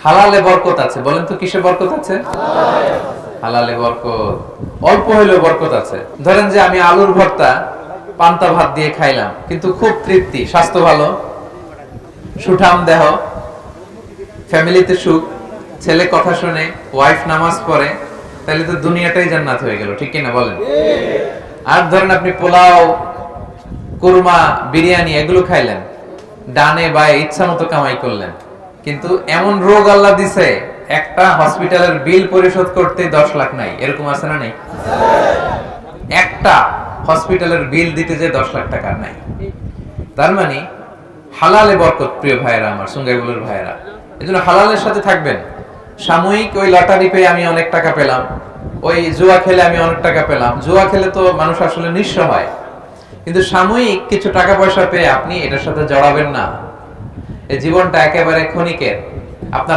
হালালে বরকত আছে। বলেন তো কিসে বরকত আছে? হালালে বরকত। অল্প হইলেও বরকত আছে। ধরেন যে আমি আলুর ভর্তা পান্তা ভাত দিয়ে খাইলাম, কিন্তু খুব তৃপ্তি, স্বাস্থ্য ভালো, সুঠাম দেহ, ফ্যামিলিতে সুখ, ছেলে কথা শুনে, ওয়াইফ নামাজ পড়ে, তাহলে তো দুনিয়াটাই জান্নাত হয়ে গেল, ঠিক কিনা বলেন? আর ধরেন আপনি পোলাও, কুরমা, বিরিয়ানি এগুলো খাইলেন, ডানে বায়ে ইচ্ছা মতো কামাই করলেন, কিন্তু এমন রোগ আল্লাহ দিছে একটা হসপিটালের বিল পরিশোধ করতে 10 লাখ নাই, এরকম আছে না? নেই? একটা হসপিটালের বিল দিতে যে 10 লাখ টাকা নাই। তার মানে হালালে বরকত। প্রিয় ভাইয়েরা আমার, সুঙ্গাইবুলের ভাইয়েরা, এজন্য হালালের সাথে থাকবেন। সাময়িক ওই লটারি পেয়ে আমি অনেক টাকা পেলাম, ওই জুয়া খেলে আমি অনেক টাকা পেলাম, জুয়া খেলে তো মানুষ আসলে নিঃস্ব হয়, কিন্তু সাময়িক কিছু টাকা পয়সা পেয়ে আপনি এটার সাথে জড়াবেন না। এই জীবনটা একেবারে ক্ষণিকের। আপনার